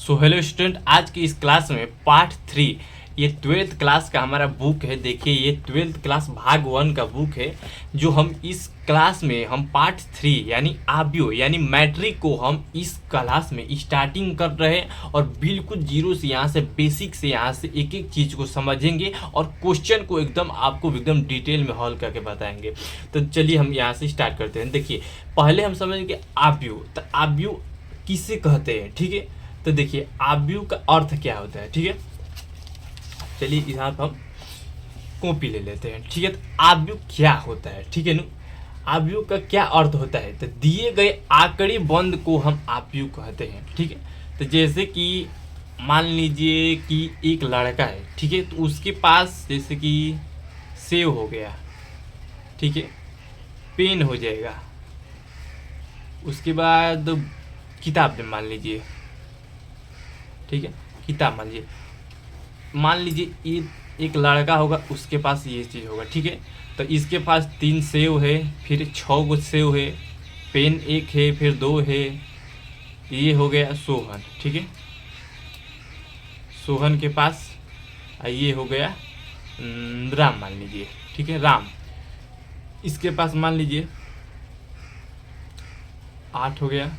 So hello student, आज की इस क्लास में पार्ट 3 ये 12th क्लास का हमारा बुक है। देखिए ये 12th क्लास भाग 1 का बुक है जो हम इस क्लास में हम पार्ट 3 यानी आबियो यानी मैट्रिक को हम इस क्लास में स्टार्टिंग कर रहे हैं और बिल्कुल जीरो से यहाँ से बेसिक से यहाँ से एक एक चीज़ को समझेंगे और क्वेश्चन को एकदम आपको एकदम डिटेल में हॉल करके बताएंगे। तो चलिए हम यहाँ से स्टार्ट करते हैं। देखिए पहले हम समझेंगे आबियो। तो आबियो किसे कहते हैं, ठीक है। तो देखिए आबियो का अर्थ क्या होता है, ठीक है। चलिए यहाँ पर हम कॉपी ले लेते हैं, ठीक है। तो आबियो क्या होता है, ठीक है ना। आबियो का क्या अर्थ होता है, तो दिए गए आकड़ी बंद को हम आबियो कहते हैं, ठीक है। तो जैसे कि मान लीजिए कि एक लड़का है, ठीक है, तो उसके पास जैसे कि सेव हो गया, ठीक है, पेन हो जाएगा, उसके बाद किताब मान लीजिए, ठीक है, किताब मान लीजिए ये एक लड़का होगा, उसके पास ये चीज़ होगा, ठीक है। तो इसके पास 3 सेव है, फिर 6 गो सेव है, पेन 1 है, फिर 2 है, ये हो गया सोहन, ठीक है। सोहन के पास ये हो गया राम मान लीजिए, ठीक है, राम। इसके पास मान लीजिए 8 हो गया,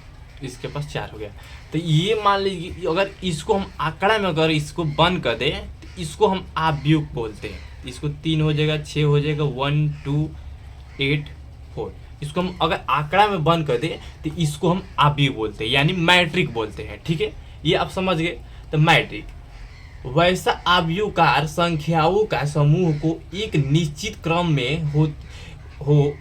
इसके पास 4 हो गया। तो ये मान लीजिए अगर इसको हम आंकड़ा में अगर इसको बंद कर दें तो इसको हम आव्यूह बोलते हैं। इसको 3 हो जाएगा, 6 हो जाएगा, 1 2 8 4। इसको हम अगर आंकड़ा में बंद कर दें तो इसको हम आव्यूह बोलते हैं यानी मैट्रिक बोलते हैं, ठीक है। ये आप समझ गए। तो मैट्रिक वैसा आव्यूहकार संख्याओं का समूह को एक निश्चित क्रम में हो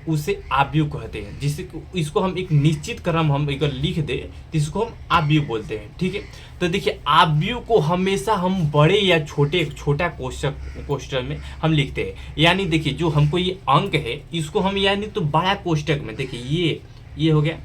उसे आव्यूह कहते हैं। जिसे इसको हम एक निश्चित क्रम हम अगर लिख दे तो इसको हम आव्यूह बोलते हैं, ठीक है। तो देखिए आव्यूह को हमेशा हम बड़े या छोटा कोष्ठक में हम लिखते हैं। यानी देखिए जो हमको ये अंक है इसको हम यानी तो बड़ा कोष्ठक में, देखिए ये हो गया,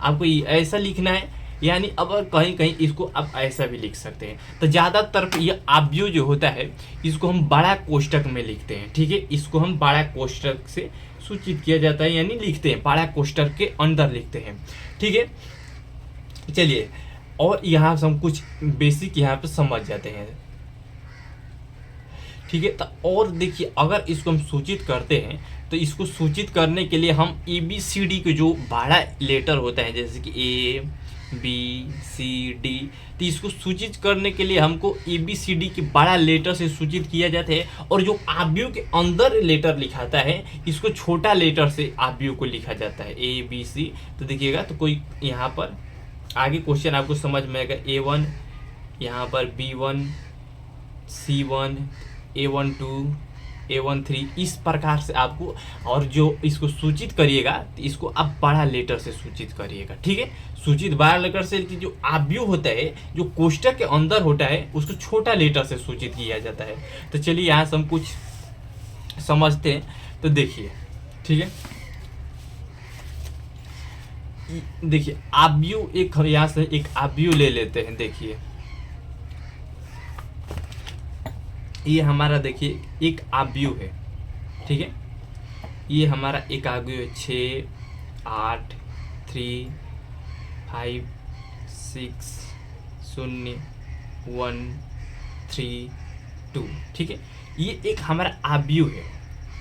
आपको ये ऐसा लिखना है, यानी अब कहीं कहीं इसको आप ऐसा भी लिख सकते हैं। तो ज़्यादातर ये आव्यूह जो होता है इसको हम बड़ा कोष्ठक में लिखते हैं, ठीक है। इसको हम बड़ा कोष्ठक से सूचित किया जाता है यानी लिखते हैं, बड़ा कोष्ठक के अंदर लिखते हैं, ठीक है। चलिए और यहाँ से हम कुछ बेसिक यहाँ पे समझ जाते हैं, ठीक है। तो और देखिए अगर इसको हम सूचित करते हैं तो इसको सूचित करने के लिए हम ABCD के जो बड़ा लेटर होता है जैसे कि ABCD, तो इसको सूचित करने के लिए हमको ABCD के बड़ा लेटर से सूचित किया जाता है। और जो आव्यूह के अंदर लेटर लिखाता है इसको छोटा लेटर से आव्यूह को लिखा जाता है ABC। तो देखिएगा तो कोई यहाँ पर आगे क्वेश्चन आपको समझ में आएगा, A1 यहाँ पर B1 C1 A12 A13 इस प्रकार से आपको, और जो इसको सूचित करिएगा तो इसको आप बड़ा लेटर से सूचित करिएगा, ठीक है। सूचित बड़ा लेटर से कि जो आव्यूह होता है जो कोष्ठक के अंदर होता है उसको छोटा लेटर से सूचित किया जाता है। तो चलिए यहाँ से हम कुछ समझते हैं। तो देखिए, ठीक है, देखिए आव्यूह एक, हम यहाँ से एक आव्यूह ले लेते हैं। देखिए ये हमारा देखिए एक आव्यूह है, ठीक है। ये हमारा एक आव्यूह है 6 8 3 5 6 0 1 3 2, ठीक है। ये एक हमारा आव्यूह है,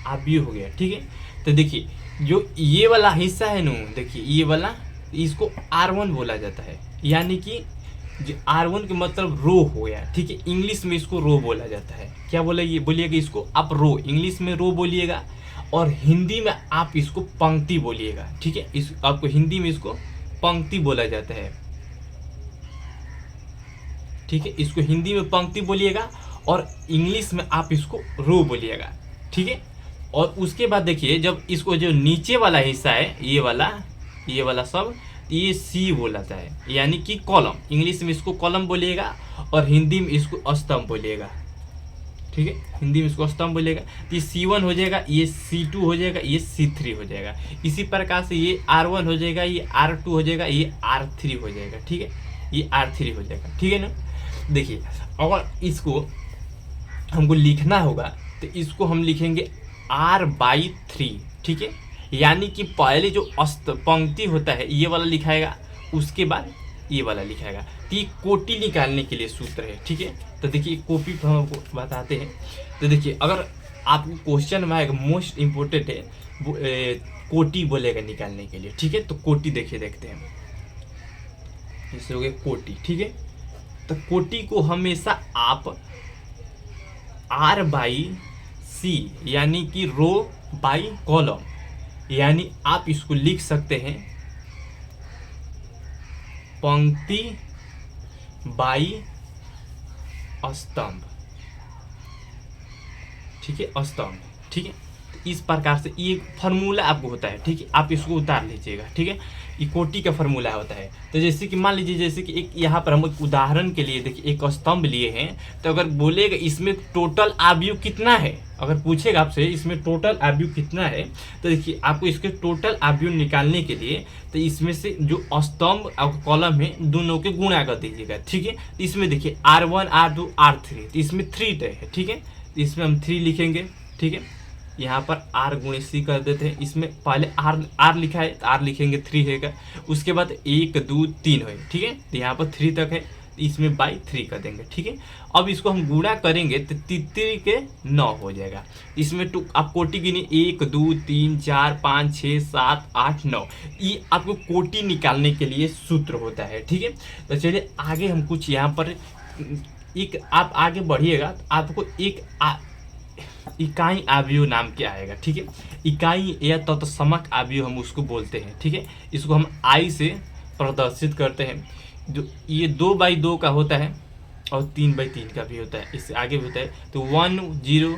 आव्यूह हो गया, ठीक है। तो देखिए जो ये वाला हिस्सा है ना, देखिए ये वाला, इसको R1 बोला जाता है, यानी कि जो R1 के मतलब रो हो गया, ठीक है। इंग्लिश में इसको रो बोला जाता है। क्या बोलिएगा इसको आप रो, इंग्लिश में रो बोलिएगा और हिंदी में आप इसको पंक्ति बोलिएगा, ठीक है। इस आपको हिंदी में इसको पंक्ति बोला जाता है, ठीक है। इसको हिंदी में पंक्ति बोलिएगा और इंग्लिश में आप इसको रो बोलिएगा, ठीक है। और उसके बाद देखिए जब इसको जो नीचे वाला हिस्सा है ये वाला सब, ये C बोला जाता है यानी कि कॉलम। इंग्लिश में इसको कॉलम बोलिएगा और हिंदी में इसको स्तंभ बोलिएगा, ठीक है। हिंदी में इसको स्तंभ बोलिएगा। तो ये C1 हो जाएगा, ये C2 हो जाएगा, ये C3 हो जाएगा। इसी प्रकार से ये R1 हो जाएगा, ये R2 हो जाएगा, ये R3 हो जाएगा, ठीक है। ये R3 हो जाएगा, ठीक है ना। देखिए अगर इसको हमको लिखना होगा तो इसको हम लिखेंगे R/3, ठीक है। यानी कि पहले जो पंक्ति होता है ये वाला लिखाएगा, उसके बाद ये वाला लिखाएगा। तो ये कोटि निकालने के लिए सूत्र है, ठीक है। तो देखिए कॉपी पर हम आपको बताते हैं। तो देखिए अगर आपको क्वेश्चन में आएगा, मोस्ट इम्पोर्टेंट है कोटि बोलेगा निकालने के लिए, ठीक है। तो कोटि देखिए देखते हैं, जैसे हो गया कोटि, ठीक है। तो कोटि को हमेशा आप R/C यानी कि रो बाई कॉलम, यानी आप इसको लिख सकते हैं पंक्ति बाई स्तंभ, ठीक है, स्तंभ, ठीक है। तो इस प्रकार से ये फार्मूला आपको होता है, ठीक है। आप इसको उतार लीजिएगा, ठीक है। ये कोटि का फार्मूला होता है। तो जैसे कि मान लीजिए, जैसे कि एक यहाँ पर हम एक उदाहरण के लिए देखिए एक स्तंभ लिए हैं। तो अगर बोलेगा इसमें टोटल आव्यूह कितना है, अगर पूछेगा आपसे इसमें टोटल आव्यूह कितना है, तो देखिए आपको इसके टोटल आव्यूह निकालने के लिए तो इसमें से जो स्तंभ और कॉलम है दोनों के गुणा कर दीजिएगा, ठीक है। तो इसमें देखिए R1 R2 R3, तो इसमें 3 तय है, ठीक है। तो इसमें हम 3 लिखेंगे, ठीक है। यहाँ पर R×C कर देते हैं। इसमें पहले R लिखा है तो R लिखेंगे 3 है, उसके बाद 1 2 3 है, ठीक है। तो यहाँ पर 3 तक है, इसमें बाई 3 कर देंगे, ठीक है। अब इसको हम गुणा करेंगे तो 3 के 9 हो जाएगा। इसमें तो आप कोटि गिनिए 1 2 3 4 5 6 7 8 9, ये आपको कोटि निकालने के लिए सूत्र होता है, ठीक है। तो चलिए आगे हम कुछ यहाँ पर एक, आप आगे बढ़िएगा तो आपको एक इकाई आव्यूह नाम के आएगा, ठीक है। इकाई या तत्समक आव्यूह हम उसको बोलते हैं, ठीक है। इसको हम I से प्रदर्शित करते हैं। जो ये 2/2 का होता है और 3/3 का भी होता है, इससे आगे भी होता है। तो 1 0,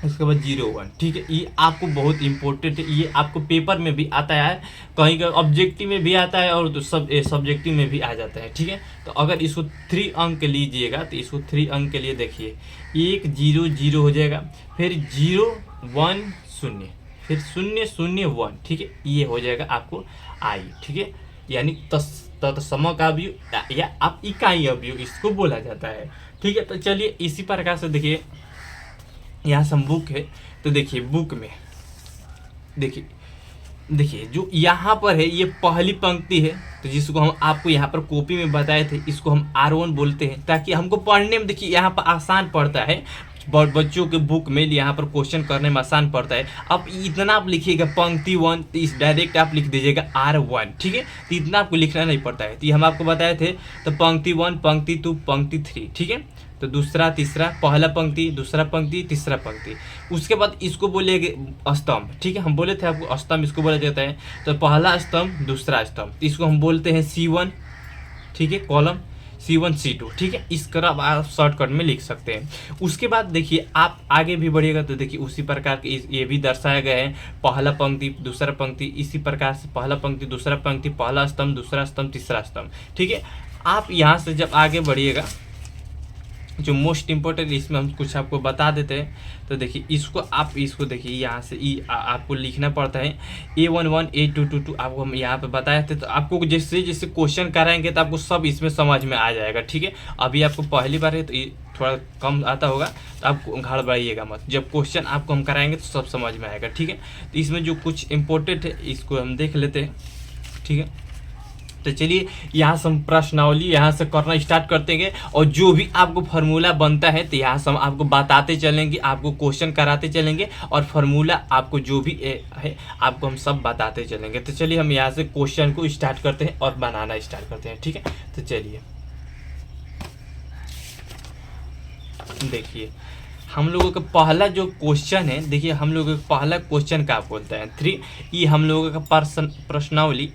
उसके बाद 0 1, ठीक है। ये आपको बहुत इंपॉर्टेंट है, ये आपको पेपर में भी आता है, कहीं का ऑब्जेक्टिव में भी आता है और सब सब्जेक्टिव में भी आ जाता है, ठीक है। तो अगर इसको 3 अंक लीजिएगा तो इसको 3 अंक के लिए देखिए 1 0 0 हो जाएगा, फिर 0 1 0, फिर 0 0 1, ठीक है। ये हो जाएगा आपको I, ठीक है। यानी तत्समक आव्यूह या आप इकाई आव्यूह इसको बोला जाता है, ठीक है। तो चलिए इसी प्रकार से देखिए यहाँ से बुक है। तो देखिए बुक में देखिए जो यहाँ पर है ये पहली पंक्ति है, तो जिसको हम आपको यहाँ पर कॉपी में बताए थे, इसको हम R1 बोलते हैं, ताकि हमको पढ़ने में देखिए यहाँ पर आसान पड़ता है। बच्चों के बुक में यहाँ पर क्वेश्चन करने में आसान पड़ता है। अब इतना आप लिखिएगा पंक्ति 1, तो इस डायरेक्ट आप लिख दीजिएगा R1, ठीक है। तो इतना आपको लिखना नहीं पड़ता है। तो ये हम आपको बताए थे। तो पंक्ति 1 पंक्ति 2 पंक्ति 3, ठीक है। तो दूसरा तीसरा, पहला पंक्ति दूसरा पंक्ति तीसरा पंक्ति, उसके बाद इसको बोलेंगे स्तंभ, ठीक है। हम बोले थे आपको स्तंभ इसको बोला जाता है। तो पहला स्तंभ दूसरा स्तंभ, तो इसको हम बोलते हैं C1, ठीक है, कॉलम C1 C2, ठीक है। इस तरह आप शॉर्टकट में लिख सकते हैं। उसके बाद देखिए आप आगे भी बढ़िएगा तो देखिए उसी प्रकार के ये भी दर्शाया गया है, पहला पंक्ति दूसरा पंक्ति, इसी प्रकार से पहला पंक्ति दूसरा पंक्ति, पहला स्तंभ दूसरा स्तंभ तीसरा स्तंभ, ठीक है। आप यहाँ से जब आगे बढ़िएगा, जो मोस्ट इम्पोर्टेंट इसमें हम कुछ आपको बता देते हैं। तो देखिए इसको देखिए यहाँ से आपको लिखना पड़ता है A11 A222, आपको हम यहाँ पे बताए थे। तो आपको जैसे जैसे क्वेश्चन कराएंगे तो आपको सब इसमें समझ में आ जाएगा, ठीक है। अभी आपको पहली बार है तो ये थोड़ा कम आता होगा, तो आप घबराइएगा मत, जब क्वेश्चन आपको हम कराएंगे तो सब समझ में आएगा, ठीक है। तो इसमें जो कुछ इम्पोर्टेंट है इसको हम देख लेते हैं, ठीक है। तो चलिए यहाँ से हम प्रश्नावली यहाँ से करना स्टार्ट करते हैं, और जो भी आपको फार्मूला बनता है तो यहाँ से हम आपको बताते चलेंगे, आपको क्वेश्चन कराते चलेंगे, और फार्मूला आपको जो भी है आपको हम सब बताते चलेंगे। तो चलिए हम यहाँ से क्वेश्चन को स्टार्ट करते हैं और बनाना स्टार्ट करते हैं, ठीक है। तो चलिए देखिए हम लोगों का पहला जो क्वेश्चन है, देखिए हम लोगों का पहला क्वेश्चन क्या बोलता है 3, ये हम लोगों का प्रश्नावली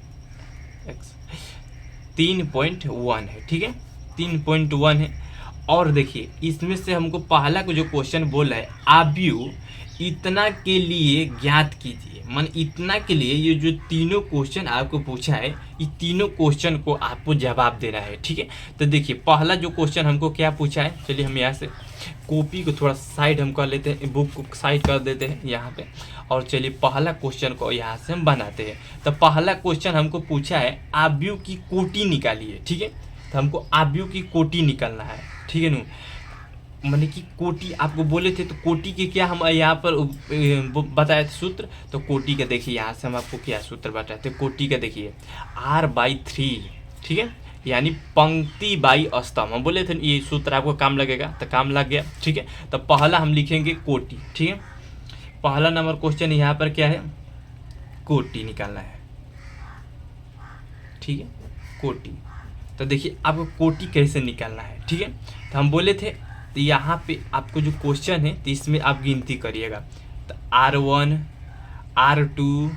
3.1 है, ठीक है, 3.1 है। और देखिए इसमें से हमको पहला को जो क्वेश्चन बोल रहा है आव्यूह इतना के लिए ज्ञात कीजिए, मन इतना के लिए ये जो तीनों क्वेश्चन आपको पूछा है, ये तीनों क्वेश्चन को आपको जवाब देना है, ठीक है। तो देखिए पहला जो क्वेश्चन हमको क्या पूछा है, चलिए हम यहाँ से कॉपी को थोड़ा साइड हम कर लेते हैं, बुक को साइड कर देते हैं यहाँ पे, और चलिए पहला क्वेश्चन को यहाँ से हम बनाते हैं। तो पहला क्वेश्चन हमको पूछा है आव्यूह की कोटि निकालिए, ठीक है। तो हमको आव्यूह की कोटि निकालना है, ठीक है। मैंने कि कोटि आपको बोले थे, तो कोटि के क्या हम यहाँ पर बताए थे सूत्र। तो कोटि का देखिए यहाँ से हम आपको क्या सूत्र बताए थे, कोटि का देखिए R/3 ठीक है, यानी पंक्ति बाई स्तंभ। हम बोले थे ये सूत्र आपको काम लगेगा, तो काम लग गया। ठीक है, तो पहला हम लिखेंगे कोटि। ठीक है, पहला नंबर क्वेश्चन यहाँ पर क्या है, कोटि निकालना है। ठीक है, कोटि। तो देखिए आपको कोटि कैसे निकालना है। ठीक है, तो हम बोले थे तो यहाँ पे आपको जो क्वेश्चन है तो इसमें आप गिनती करिएगा। तो R1 R2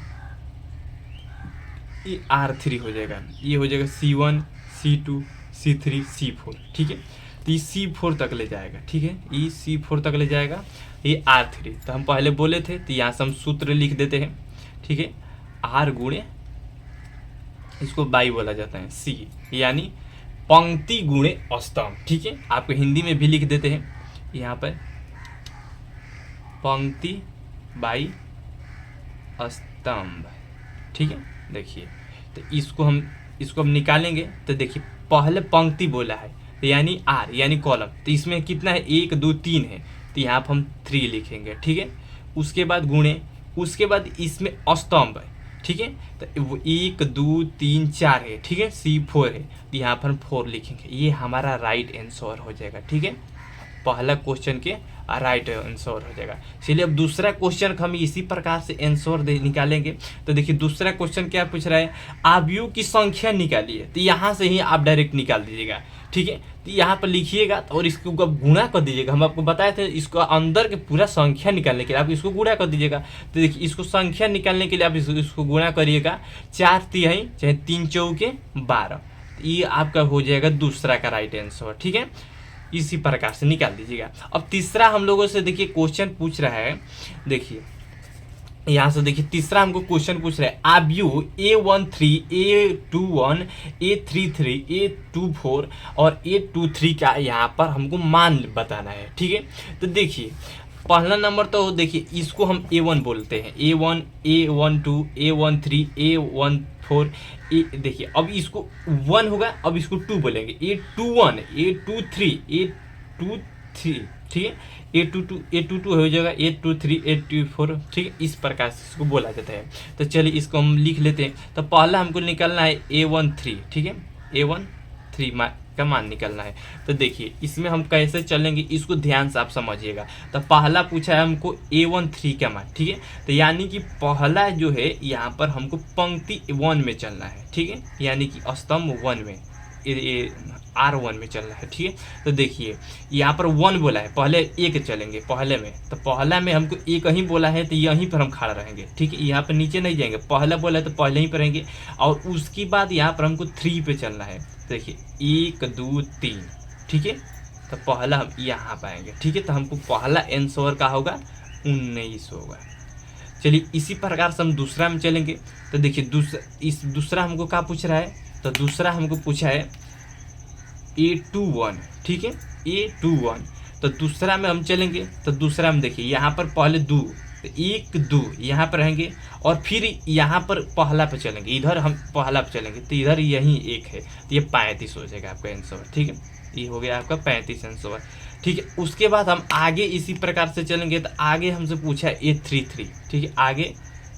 ये R3 हो जाएगा, ये हो जाएगा C1 C2 C3 C4। ठीक है, तो ये C4 तक ले जाएगा। ठीक है, ये C4 तक ले जाएगा, ये R3। तो हम पहले बोले थे तो यहाँ से हम सूत्र लिख देते हैं। ठीक है, R गुणे, इसको बाई बोला जाता है, C यानी पंक्ति गुणे स्तंभ। ठीक है, आपको हिंदी में भी लिख देते हैं यहाँ पर, पंक्ति बाई स्तंभ। ठीक है, देखिए तो इसको हम निकालेंगे। तो देखिए पहले पंक्ति बोला है तो यानी R यानी कॉलम, तो इसमें कितना है 1 2 3 है, तो यहाँ पर हम 3 लिखेंगे। ठीक है, उसके बाद गुणे, उसके बाद इसमें स्तंभ है। ठीक है, तो वो 1 2 3 4 है। ठीक है, C4 है, तो यहाँ पर हम 4 लिखेंगे। ये हमारा राइट आंसर हो जाएगा। ठीक है, पहला क्वेश्चन के राइट आंसर हो जाएगा। चलिए अब दूसरा क्वेश्चन हम इसी प्रकार से आंसर निकालेंगे। तो देखिए दूसरा क्वेश्चन क्या पूछ रहा है, आव्यूह की संख्या निकालिए। तो यहाँ से ही आप डायरेक्ट निकाल दीजिएगा। ठीक है, तो यहाँ पर लिखिएगा और इसको अब गुणा कर दीजिएगा। हम आपको बताए थे इसको अंदर के पूरा संख्या निकालने के लिए आप इसको गुणा कर दीजिएगा। तो देखिए इसको संख्या निकालने के लिए आप इसको गुणा करिएगा, 4 तिहाई चाहे 3 चौके 12। ये आपका हो जाएगा दूसरा का राइट आंसर। ठीक है, इसी प्रकार से निकाल दीजिएगा। अब तीसरा हम लोगों से देखिए क्वेश्चन पूछ रहा है, देखिए यहाँ से देखिए तीसरा हमको क्वेश्चन पूछ रहा है, आव्यूह A13 A21 A33 A24 और A23 का यहाँ पर हमको मान बताना है। ठीक है, तो देखिए पहला नंबर तो देखिए इसको हम A1 बोलते हैं, A1 A12 A13 A14। देखिए अब इसको 1 होगा, अब इसको 2 बोलेंगे, A21 A23 A23। ठीक है, A22 A22 हो जाएगा, A23 A24। ठीक है, इस प्रकार से इसको बोला जाता है। तो चलिए इसको हम लिख लेते हैं। तो पहला हमको निकलना है A13। ठीक है, A13 का मान निकलना है। तो देखिए इसमें हम कैसे चलेंगे, इसको ध्यान से आप समझिएगा। तो पहला पूछा है हमको A13 का मान। ठीक है, तो यानी कि पहला जो है यहाँ पर हमको पंक्ति 1 में चलना है। ठीक है, यानी कि स्तंभ 1 में, R1 में चलना है। ठीक है, तो देखिए यहाँ पर 1 बोला है, पहले एक चलेंगे पहले में। तो पहला में हमको एक ही बोला है, तो यहीं पर हम खड़ा रहेंगे। ठीक है, यहाँ पर नीचे नहीं जाएंगे, पहला बोला है तो पहले ही पर रहेंगे। और उसके बाद यहाँ पर हमको 3 पे चलना है। देखिए 1 2 3। ठीक है, तो पहला हम यहाँ पाएंगे। ठीक है, तो हमको पहला आंसर का होगा 19 होगा। चलिए इसी प्रकार से हम दूसरा में चलेंगे। तो देखिए दूसरा हमको क्या पूछ रहा है, तो दूसरा हमको पूछा है A21। ठीक है, A21। तो दूसरा में हम चलेंगे। तो दूसरा में देखिए यहाँ पर पहले 2, तो 1 2 यहाँ पर रहेंगे, और फिर यहाँ पर पहला पे चलेंगे, इधर हम पहला पे चलेंगे, तो इधर यहीं 1 है, तो ये 35 हो जाएगा आपका आंसर। ठीक है, ये हो गया आपका 35 आंसर। ठीक है, उसके बाद हम आगे इसी प्रकार से चलेंगे। तो आगे हमसे पूछा है A33। ठीक है, आगे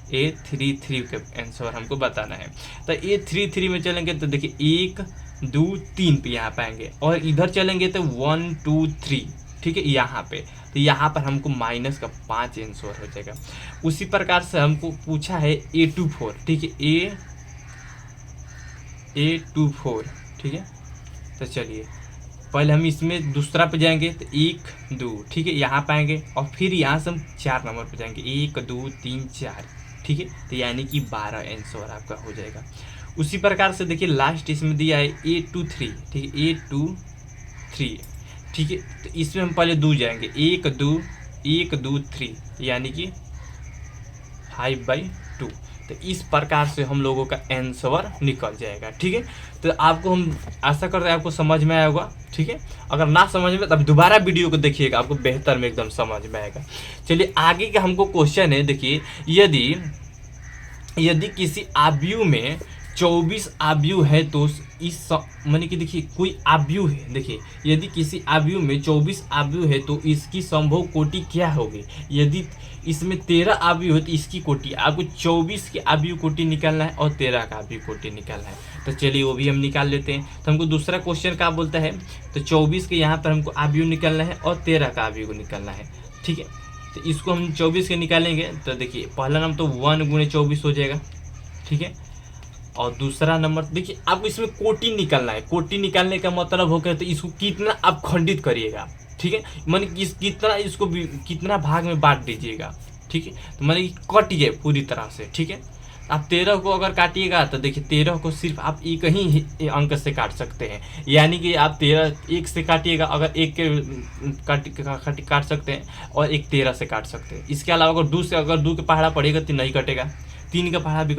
A33 का आंसर हमको बताना है। तो A33 में चलेंगे तो देखिए 1 2 3 पे यहाँ पाएंगे, और इधर चलेंगे तो 1 2 3। ठीक है, यहाँ पे, तो यहाँ पर हमको माइनस का 5 आंसर हो जाएगा। उसी प्रकार से हमको पूछा है A24। ठीक है, A24। ठीक है, तो चलिए पहले हम इसमें दूसरा पे जाएंगे, तो 1 2। ठीक है, यहाँ पाएंगे, और फिर यहाँ से हम 4 नंबर पे जाएंगे, 1 2 3 4। ठीक है, तो यानी कि 12 आंसर आपका हो जाएगा। उसी प्रकार से देखिए लास्ट इसमें दिया है A23। ठीक है, A23। ठीक है, तो इसमें हम पहले 2 जाएंगे, 1 2 3, यानी कि 5/2। तो इस प्रकार से हम लोगों का आंसर निकल जाएगा। ठीक है, तो आपको हम आशा करते हैं आपको समझ में आया होगा। ठीक है, अगर ना समझ में तब दोबारा वीडियो को देखिएगा, आपको बेहतर में एकदम समझ में आएगा। चलिए आगे का हमको क्वेश्चन है, देखिए यदि किसी आव्यूह में 24 आव्यूह है तो इस माने कि देखिए कोई आव्यूह है, देखिए यदि किसी आव्यूह में 24 आव्यूह है तो इसकी संभव कोटि क्या होगी। यदि इसमें 13 आव्यूह है तो इसकी कोटि, आपको 24 की आव्यूह कोटि निकालना है और 13 का आव्यूह कोटि निकालना है। तो चलिए वो भी हम निकाल लेते हैं। तो हमको दूसरा क्वेश्चन क्या बोलता है, तो 24 के यहाँ पर हमको आव्यूह निकालना है और 13 का आव्यूह निकालना है, ठीक है। तो इसको हम 24 के निकालेंगे तो देखिए पहला नंबर तो 1 गुणे 24 हो जाएगा, ठीक है। और दूसरा नंबर देखिए आपको इसमें कोटि निकालना है। कोटि निकालने का मतलब हो गया तो इसको कितना आप खंडित करिएगा, ठीक है, माने कितना इसको कितना भाग में बांट दीजिएगा, ठीक है। तो माने कट गए पूरी तरह से, ठीक है। आप 13 को अगर काटिएगा तो देखिए 13 को सिर्फ आप एक ही अंक से काट सकते हैं, यानी कि आप 13 एक से काटिएगा, अगर एक के काट सकते हैं और एक 13 से काट सकते हैं। इसके अलावा अगर 2 से अगर 2 के पहाड़ा पड़ेगा तो नहीं कटेगा, 3 का पहाड़ा भी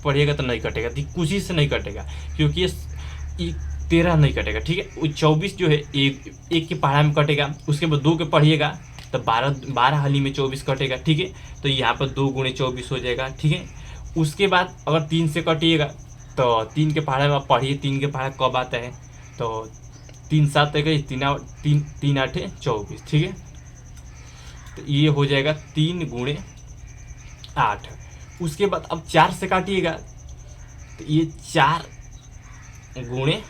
पड़ेगा तो नहीं कटेगा, कुछ ही से नहीं कटेगा क्योंकि ये 13 नहीं कटेगा, ठीक है। 24 जो है एक के पहाड़ा में कटेगा, उसके बाद 2 के पढ़िएगा तो 12 हली में 24 कटेगा, ठीक है। तो यहाँ पर 2 गुणे 24 हो जाएगा, ठीक है। उसके बाद अगर 3 से कटिएगा तो 3 के पहाड़े में आप पढ़िए 3 के पहाड़ा कब आता है, तो 3 7 है 3 8 24, ठीक है। तो ये हो जाएगा 3 गुणे 8। उसके बाद अब 4 से काटिएगा तो ये 4 गुणे,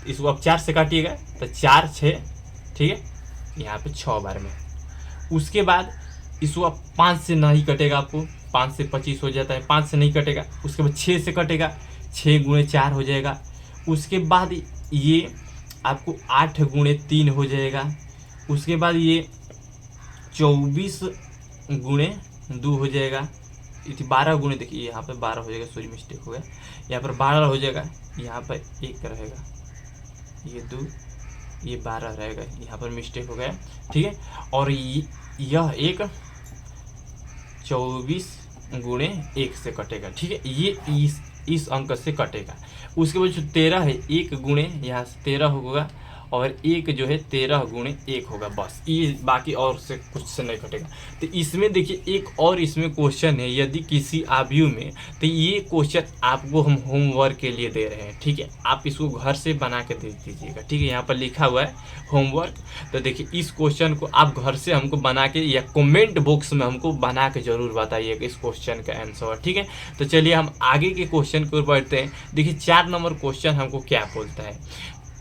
इसको अब 4 से काटिएगा तो 4 6, ठीक है, यहाँ पे 6 बार में। उसके बाद इसको अब 5 से नहीं कटेगा, आपको 5 से 25 हो जाता है, 5 से नहीं कटेगा। उसके बाद 6 से कटेगा, 6 गुणे 4 हो जाएगा। उसके बाद ये आपको 8 गुणे 3 हो जाएगा। उसके बाद ये 24 गुणे 2 हो जाएगा। 12 गुणे, देखिए यहाँ पे 12 हो जाएगा, सॉरी मिस्टेक हो गया, यहाँ पर 12 हो जाएगा, यहाँ पर 1 रहेगा, ये 2, ये 12 रहेगा, यहाँ पर मिस्टेक हो गया, ठीक है। और यह एक 24 गुणे 1 से कटेगा, ठीक है, ये इस अंक से कटेगा। उसके बाद जो 13 है 1 गुणे यहाँ से 13 होगा और 1 जो है 13 गुणे 1 होगा, बस ये बाकी और से कुछ से नहीं कटेगा। तो इसमें देखिए एक और इसमें क्वेश्चन है, यदि किसी आव्यूह में, तो ये क्वेश्चन आपको हम होमवर्क के लिए दे रहे हैं, ठीक है। आप इसको घर से बना के दे दीजिएगा, ठीक है, यहाँ पर लिखा हुआ है होमवर्क। तो देखिए इस क्वेश्चन को आप घर से हमको बना के या कमेंट बॉक्स में हमको बना के जरूर बताइएगा इस क्वेश्चन का आंसर, ठीक है। तो चलिए हम आगे के क्वेश्चन को बढ़ते हैं। देखिए 4 नंबर क्वेश्चन हमको क्या बोलता है,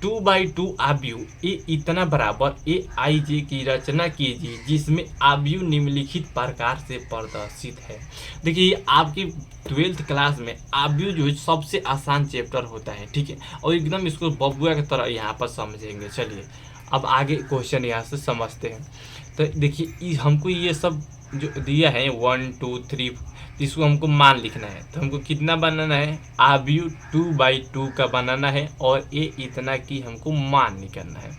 2/2 आव्यूह ए इतना बराबर AIJ की रचना कीजिए जिसमें आव्यूह निम्नलिखित प्रकार से प्रदर्शित है। देखिए आपकी 12th क्लास में आव्यूह जो है सबसे आसान चैप्टर होता है, ठीक है, और एकदम इसको बबुआ की तरह यहाँ पर समझेंगे। चलिए अब आगे क्वेश्चन यहाँ से समझते हैं। तो देखिए हमको ये सब जो दिया है 1 2 3, इसको हमको मान लिखना है। तो हमको कितना बनाना है, आव्यूह 2/2 का बनाना है और ये इतना की हमको मान निकालना है।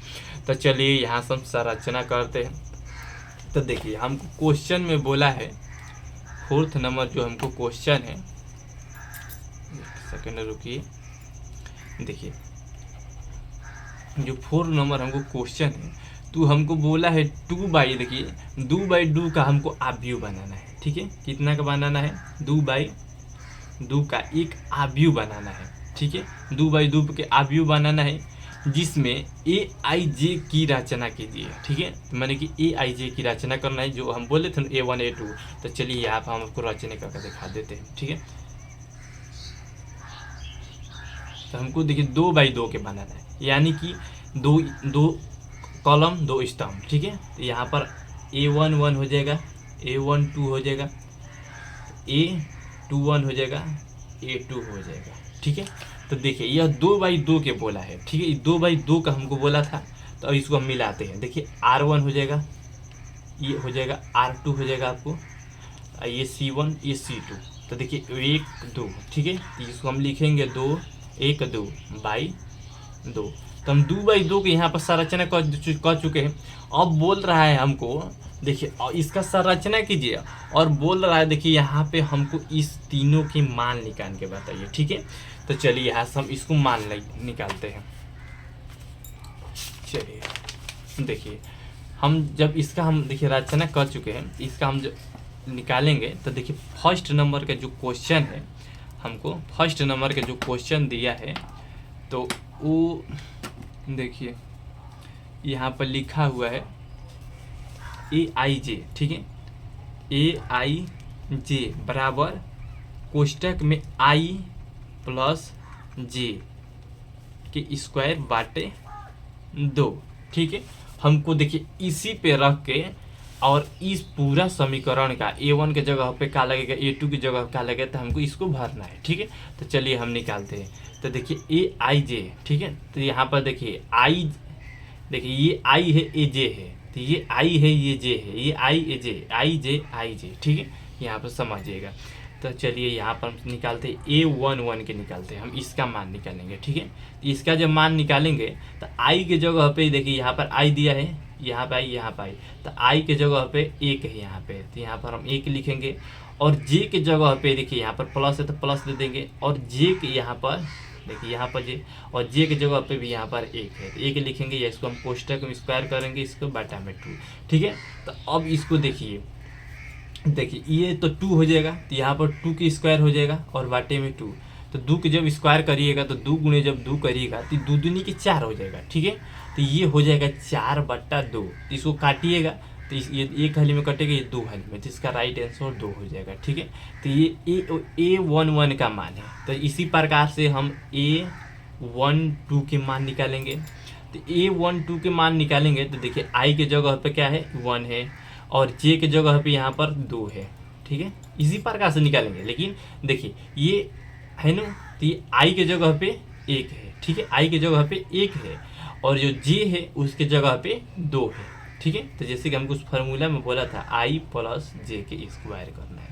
तो चलिए यहाँ से हम संरचना करते हैं। तो देखिए हमको क्वेश्चन में बोला है 4th नंबर जो हमको क्वेश्चन है, सेकंड रुकिए, देखिए जो 4 नंबर हमको क्वेश्चन है, तो हमको बोला है 2/, देखिए 2/2 का हमको आव्यूह बनाना है, ठीक है। कितना का बनाना है, 2/2 का एक आव्यूह बनाना है, ठीक है। 2/2 के आव्यूह बनाना है जिसमें AIJ की रचना कीजिए, ठीक है। तो मैंने कि AIJ की रचना करना है, जो हम बोले थे A1 A2। तो चलिए यहाँ पर हम आपको रचना करके दिखा देते हैं, ठीक है। तो हमको देखिए 2/2 के बनाना है, यानी कि दो कॉलम 2 स्तंभ, ठीक है। तो यहाँ पर A1 1 हो जाएगा, A1 2 हो जाएगा, A2 1 हो जाएगा, A2 हो जाएगा, ठीक है। तो देखिए यह 2/2 के बोला है, ठीक है, 2/2 का हमको बोला था। तो अब इसको हम मिलाते हैं। देखिए R1 हो जाएगा, ये हो जाएगा, R2 हो जाएगा आपको, ये C1, ये C2। तो देखिए 1 2, ठीक है, इसको हम लिखेंगे 2 1 2/2। तो हम 2/2 के यहाँ पर संरचना कर चुके हैं। अब बोल रहा है हमको, देखिए इसका संरचना कीजिए, और बोल रहा है देखिए यहाँ पे हमको इस तीनों के मान निकाल के बताइए, ठीक है। तो चलिए यहाँ से हम इसको मान निकालते हैं। चलिए देखिए हम जब इसका हम देखिए रचना कर चुके हैं, इसका हम जब निकालेंगे तो देखिए फर्स्ट नंबर का जो क्वेश्चन है हमको फर्स्ट नंबर के जो क्वेश्चन दिया है तो वो देखिए यहाँ पर लिखा हुआ है AIJ, ठीक है, AIJ बराबर कोष्टक में I प्लस J के स्क्वायर बाटे 2, ठीक है। हमको देखिए इसी पे रख के और इस पूरा समीकरण का A1 के जगह पे क्या लगेगा, A2 की जगह क्या लगेगा, तो हमको इसको भरना है, ठीक है। तो चलिए हम निकालते हैं। तो देखिए AIJ, ठीक है, तो यहाँ पर देखिए देखिए ये I है, ये J है, तो ये I है, ये J है, ये I J, ठीक है, यहाँ पर समझिएगा। तो चलिए यहाँ पर हम निकालते हैं A11 के निकालते हैं, हम इसका मान निकालेंगे, ठीक है। तो इसका जब मान निकालेंगे तो I के जगह पे देखिए यहाँ पर I दिया है, यहाँ पे I, यहाँ पे I, तो I के जगह पे 1 है यहाँ पे, तो यहाँ पर हम 1 लिखेंगे। और J के जगह पे देखिए यहाँ पर प्लस है तो प्लस दे देंगे, और J के यहाँ पर देखिए यहाँ पर J, और J के जगह पे भी यहाँ पर 1 है तो 1 लिखेंगे, या इसको हम कोष्टक में स्क्वायर करेंगे, इसको बटा में 2, ठीक है। तो अब इसको देखिए ये तो 2 हो जाएगा, तो यहाँ पर 2 की स्क्वायर हो जाएगा और बाटे में 2, तो 2 की जब स्क्वायर करिएगा तो 2 गुणे जब 2 करिएगा तो 2 दूनी की 4 हो जाएगा, ठीक है। तो ये हो जाएगा 4/2, तो इसको काटिएगा तो ये 1 हाली में कटेगा, ये 2 हाली में, तो इसका राइट आंसर 2 हो जाएगा, ठीक है। तो ये A11 का मान है। तो इसी प्रकार से हम A12 के मान निकालेंगे। तो A12 के मान निकालेंगे तो देखिए I के जगह पे क्या है, 1 है, और J के जगह पे यहाँ पर 2 है, ठीक है। इसी प्रकार से निकालेंगे, लेकिन देखिए ये है ना, तो ये I के जगह पे 1 है, ठीक है, I के जगह पे 1 है, और जो J है उसके जगह पे 2 है, ठीक है। तो जैसे कि हमको उस फार्मूला में बोला था I प्लस J के स्क्वायर करना है,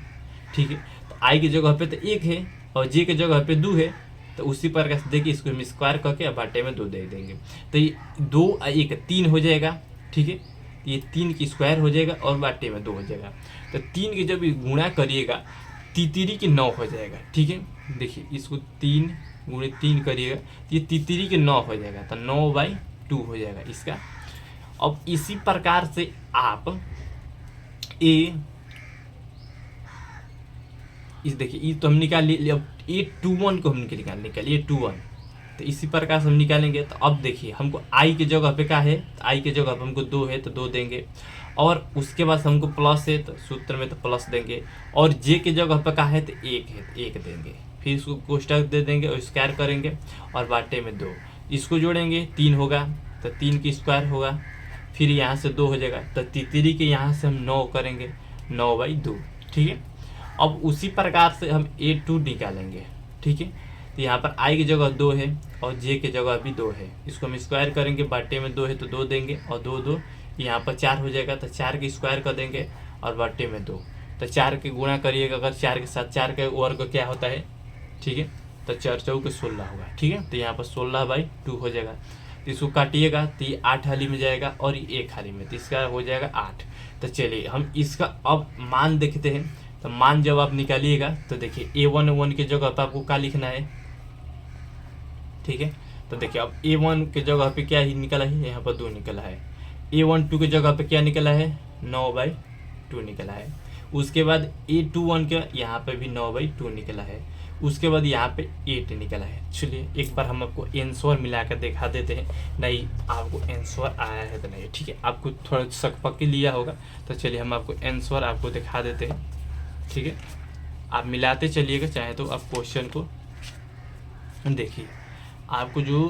ठीक है। तो I की जगह पे तो 1 है और J के जगह पे 2 है, तो उसी प्रकार से देखिए इसको हम स्क्वायर करके बाटे में 2 दे देंगे, तो ये 2 1 3 हो जाएगा, ठीक है। ये 3 की स्क्वायर हो जाएगा और बाटे में 2 हो जाएगा, तो 3 की जब गुणा करिएगा तितरी की 9 हो जाएगा, ठीक है। देखिए इसको 3 गुणे 3 करिएगा तो ये तितरी के 9 हो जाएगा, तो 9/2 हो जाएगा इसका। अब इसी प्रकार से आप इस देखिए ये तो हम निकाल लिए, अब A21 को हम निकालिए A21, तो इसी प्रकार से हम निकालेंगे। तो अब देखिए हमको I के जगह पे क्या है, तो I के जगह पे हमको 2 है तो 2 देंगे, और उसके बाद हमको प्लस है तो सूत्र में तो प्लस देंगे, और J के जगह पे क्या है तो 1 है तो 1 देंगे, फिर इसको कोष्टक दे देंगे और स्क्वायर करेंगे और बाटे में 2, इसको जोड़ेंगे 3 होगा तो 3 की स्क्वायर होगा, फिर यहाँ से 2 हो जाएगा, तो तितरी के यहाँ से हम 9 करेंगे, 9/2, ठीक है। अब उसी प्रकार से हम A2 निकालेंगे, ठीक है। तो यहाँ पर I की जगह 2 है और J की जगह भी 2 है, इसको हम स्क्वायर करेंगे, बाटे में 2 है तो 2 देंगे, और 2 यहाँ पर 4 हो जाएगा, तो 4 की स्क्वायर कर देंगे और बाटे में 2, तो 4 के गुणा करिएगा अगर 4 के साथ, 4 का वर्ग क्या होता है, ठीक है, तो 4 चौके 16 होगा, ठीक है। तो यहाँ पर 16/2 हो जाएगा, तो इसको काटिएगा तो ये 8 हाली में जाएगा और ये 1 हाली में, तो इसका हो जाएगा 8। तो चलिए हम इसका अब मान देखते हैं। तो मान जब आप निकालिएगा तो देखिए A11 के जगह पर आपको क्या लिखना है, ठीक है। तो देखिए अब A1 के जगह पे क्या ही निकला है, यहाँ पर 2 निकला है। A12 के जगह पे क्या निकला है, 9/2 निकला है। उसके बाद A21 का यहाँ पे भी 9/2 निकला है। उसके बाद यहाँ पे 8 निकला है। चलिए एक बार हम आपको आंसर मिला कर दिखा देते हैं, नहीं आपको आंसर आया है तो नहीं, ठीक है, आपको थोड़ा शक पक्की लिया होगा। तो चलिए हम आपको आंसर आपको दिखा देते हैं, ठीक है। आप मिलाते चलिएगा, चाहे तो आप क्वेश्चन को देखिए। आपको जो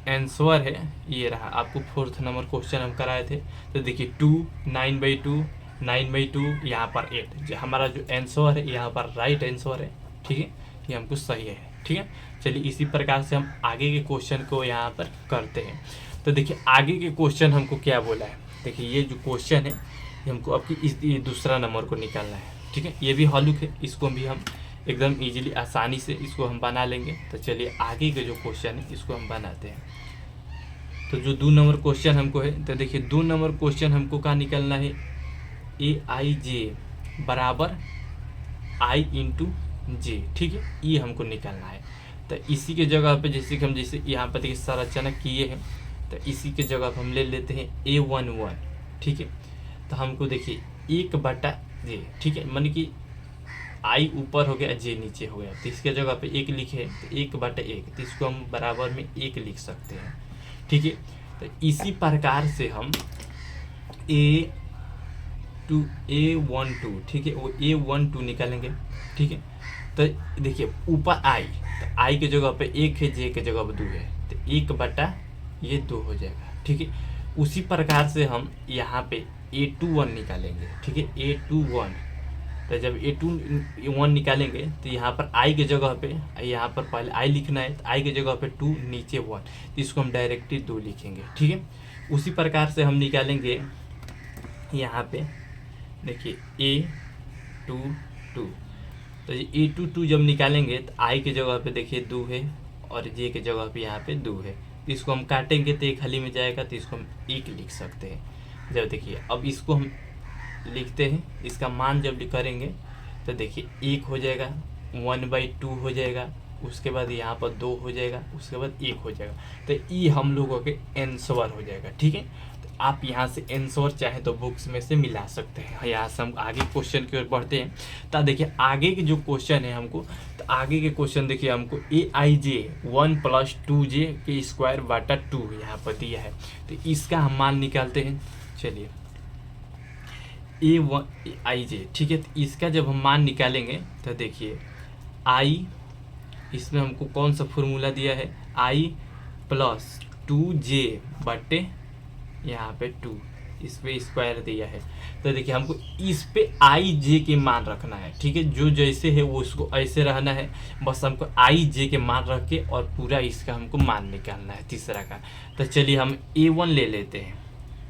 आंसर है ये रहा, आपको 4th नंबर क्वेश्चन हम कराए थे। तो देखिए 2 9/2 9/2 यहाँ पर 8, जो हमारा जो आंसर है यहाँ पर राइट आंसर है, ठीक है, ये हमको सही है, ठीक है। चलिए इसी प्रकार से हम आगे के क्वेश्चन को यहाँ पर करते हैं। तो देखिए आगे के क्वेश्चन हमको क्या बोला है, देखिए ये जो क्वेश्चन है ये हमको आपकी ये दूसरा नंबर को निकालना है, ठीक है। ये भी हॉलुक है, इसको भी हम एकदम इजीली आसानी से इसको हम बना लेंगे। तो चलिए आगे के जो क्वेश्चन है इसको हम बनाते हैं। तो जो 2 नंबर क्वेश्चन हमको है, तो देखिए 2 नंबर क्वेश्चन हमको क्या निकलना है, AIJ बराबर I × J, ठीक है, ये हमको निकालना है। तो इसी के जगह पे जैसे कि हम जैसे यहाँ पर देखिए संरचना किए हैं, तो इसी के जगह पर हम ले लेते हैं A11, ठीक है। तो हमको देखिए 1/J, ठीक है, माने कि आई ऊपर हो गया, जे नीचे हो गया, तो इसके जगह पे 1 लिखे तो 1/1, तो इसको हम बराबर में 1 लिख सकते हैं। ठीक है, तो इसी प्रकार से हम A12 ठीक है, वो A12 निकालेंगे। ठीक है, तो देखिए ऊपर आई, तो आई की जगह पे 1 है, जे की जगह पे 2 है, तो 1/2 हो जाएगा। ठीक है, उसी प्रकार से हम यहाँ पे A21 निकालेंगे। ठीक है, A21, तो जब A21 निकालेंगे तो यहाँ पर आई की जगह पे, यहाँ पर पहले आई लिखना है, तो आई की जगह पे 2, नीचे 1, तो इसको हम डायरेक्टली 2 लिखेंगे। ठीक है, उसी प्रकार से हम निकालेंगे यहाँ पे, देखिए A22, तो ये A22 जब निकालेंगे तो आई की जगह पे देखिए 2 है, और जे की जगह पे यहाँ पे 2 है, तो इसको हम काटेंगे तो 1 खाली में जाएगा, तो इसको हम 1 लिख सकते हैं। जब देखिए अब इसको हम लिखते हैं, इसका मान जब करेंगे तो देखिए 1 हो जाएगा, 1/2 हो जाएगा, उसके बाद यहाँ पर 2 हो जाएगा, उसके बाद 1 हो जाएगा, तो ये हम लोगों के आंसर हो जाएगा। ठीक है, तो आप यहाँ से आंसर चाहे तो बुक्स में से मिला सकते हैं। यहाँ से हम आगे क्वेश्चन की ओर बढ़ते हैं। तो देखिए आगे के जो क्वेश्चन है हमको, तो आगे के क्वेश्चन देखिए हमको AIJ 1 + 2J के स्क्वायर बटा 2 यहाँ पर दिया है, तो इसका हम मान निकालते हैं। चलिए AIJ, ठीक है, तो इसका जब हम मान निकालेंगे तो देखिए आई, इसमें हमको कौन सा फॉर्मूला दिया है, I + 2J बटे यहाँ पे 2, इस पे स्क्वायर दिया है, तो देखिए हमको इस पे IJ के मान रखना है। ठीक है, जो जैसे है वो उसको ऐसे रहना है, बस हमको IJ के मान रख के और पूरा इसका हमको मान निकालना है तीसरा का। तो चलिए हम A1 ले लेते हैं।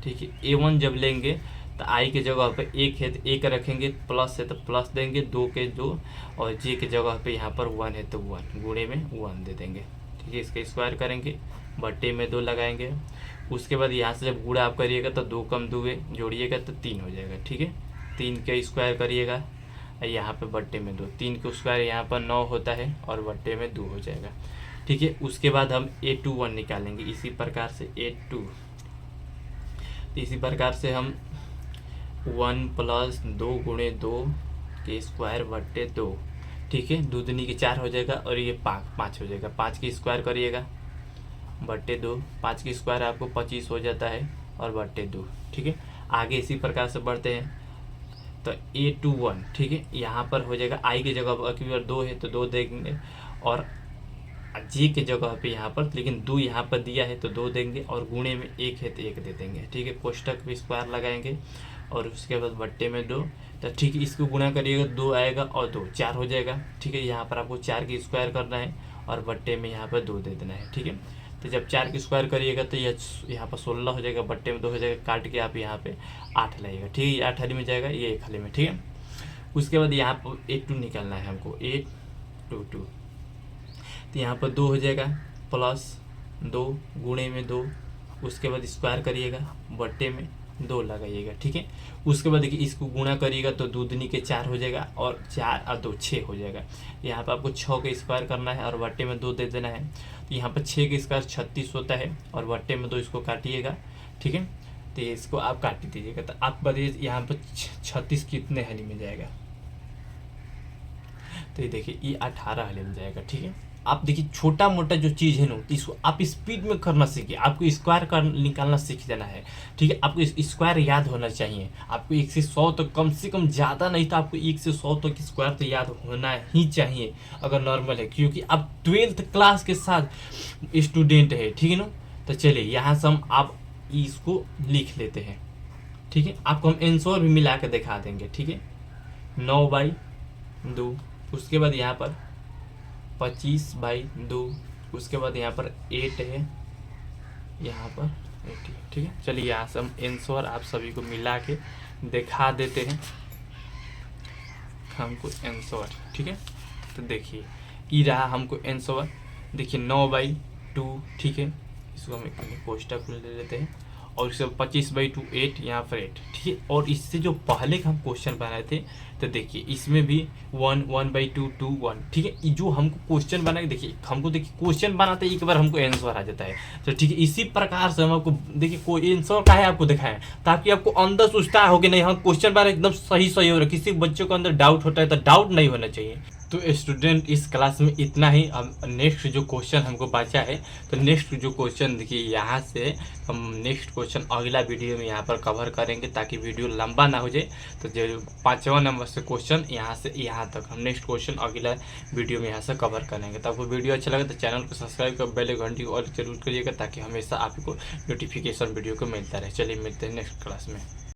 ठीक है, A1 जब लेंगे तो आई के जगह पे 1 है तो 1 रखेंगे, प्लस है तो प्लस देंगे, 2 के 2, और जे के जगह पे यहाँ पर 1 है तो 1 गुणे में 1 दे देंगे। ठीक है, इसका स्क्वायर करेंगे, बट्टे में 2 लगाएंगे। उसके बाद यहाँ से जब गुणा आप करिएगा तो 2 कम 2 जोड़िएगा तो 3 हो जाएगा। ठीक है, 3 का स्क्वायर करिएगा, यहाँ पे बट्टे में 2, 3 का स्क्वायर यहाँ पर 9 होता है और बट्टे में 2 हो जाएगा। ठीक है, उसके बाद हम A21 निकालेंगे इसी प्रकार से A2, इसी प्रकार से हम 1 + 2 गुणे 2 के स्क्वायर बट्टे 2। ठीक है, 2 दूनी के 4 हो जाएगा और ये 5 हो जाएगा, 5 की स्क्वायर करिएगा बट्टे 2, 5 की स्क्वायर आपको 25 हो जाता है और बट्टे 2। ठीक है, आगे इसी प्रकार से बढ़ते हैं तो A21, ठीक है, यहाँ पर हो जाएगा आई की जगह अगर 2 है तो 2 देंगे, और जे के जगह पे यहाँ पर, लेकिन 2 यहाँ पर दिया है तो 2 देंगे, और गुणे में 1 है तो 1 दे देंगे। ठीक है, कोष्टक भी स्क्वायर लगाएंगे और उसके बाद बट्टे में 2, तो ठीक है इसको गुणा करिएगा, 2 आएगा और 2 4 हो जाएगा। ठीक है, यहाँ पर आपको 4 की स्क्वायर करना है और बट्टे में यहाँ पर 2 दे देना है। ठीक है, तो जब 4 की स्क्वायर करिएगा तो यह यहाँ पर 16 हो जाएगा, बट्टे में 2 हो जाएगा, काट के आप यहाँ पे 8 लाइएगा। ठीक है, 8 खाली में जाएगा, ये 1 खाली में। ठीक है, उसके बाद यहाँ पर A2 निकालना है हमको, A22, तो यहाँ पर 2 हो जाएगा, प्लस 2 गुणे में 2, उसके बाद स्क्वायर करिएगा, बट्टे में 2 लगाइएगा। ठीक है, उसके बाद देखिए इसको गुणा करिएगा तो 2 दूनी के 4 हो जाएगा, और 4 और 2 6 हो जाएगा। यहाँ पर आपको 6 का स्क्वायर करना है और बट्टे में 2 दे देना है, तो यहाँ पर 6 का स्क्वायर 36 होता है और बट्टे में 2 इसको काटिएगा। ठीक है, तो इसको आप काट दीजिएगा, तो आप बताइए यहाँ पर 36 कितने हली में जाएगा, तो ये देखिए ये 18 हली में जाएगा। ठीक है, आप देखिए छोटा मोटा जो चीज़ है ना इसको आप स्पीड में करना सीखिए, आपको स्क्वायर कर निकालना सीख जाना है। ठीक है, आपको स्क्वायर याद होना चाहिए, आपको 1 से 100 तक कम से कम, ज़्यादा नहीं तो आपको 1 से 100 तक स्क्वायर तो याद होना ही चाहिए अगर नॉर्मल है, क्योंकि आप 12th क्लास के साथ स्टूडेंट है। ठीक है ना, तो चलिए यहाँ से हम आप इसको लिख लेते हैं। ठीक है, आपको हम आंसर भी मिला के दिखा देंगे। ठीक है, 9/2, उसके बाद यहाँ पर 25/2, उसके बाद यहाँ पर 8 है, यहाँ पर 80। ठीक है, चलिए यहाँ से हम आंसर आप सभी को मिला के दिखा देते हैं हमको आंसर। ठीक है, तो देखिए ये रहा हमको आंसर, देखिए 9/2। ठीक है, इसको हम एक कोष्टक ले लेते हैं और इससे 25/2 8 यहाँ पर 8, ठीक है। और इससे जो पहले का हम क्वेश्चन बनाए थे तो देखिए इसमें भी 1/2 2 1, ठीक है। ये जो हमको क्वेश्चन बना के देखिए, हमको देखिए क्वेश्चन बनाते एक बार हमको आंसर आ जाता है, तो ठीक है। इसी प्रकार से हम आपको देखिए कोई आंसर का है आपको दिखाएं ताकि आपको अंदर सोचता हो कि नहीं हाँ क्वेश्चन बना एकदम सही सही हो रहा है, किसी बच्चों को अंदर डाउट होता है तो डाउट नहीं होना चाहिए। तो स्टूडेंट इस क्लास में इतना ही। अब नेक्स्ट जो क्वेश्चन हमको बचा है, तो नेक्स्ट जो क्वेश्चन देखिए यहाँ से हम नेक्स्ट क्वेश्चन अगला वीडियो में यहाँ पर कवर करेंगे ताकि वीडियो लंबा ना हो जाए। तो जो 5वां नंबर से क्वेश्चन यहाँ से यहाँ तक हम नेक्स्ट क्वेश्चन अगला वीडियो में यहाँ से कवर करेंगे। तो आपको वीडियो अच्छा लगे तो चैनल को सब्सक्राइब कर बेल घंटी को और जरूर करिएगा ताकि हमेशा आपको नोटिफिकेशन वीडियो को मिलता रहे। चलिए मिलते हैं नेक्स्ट क्लास में।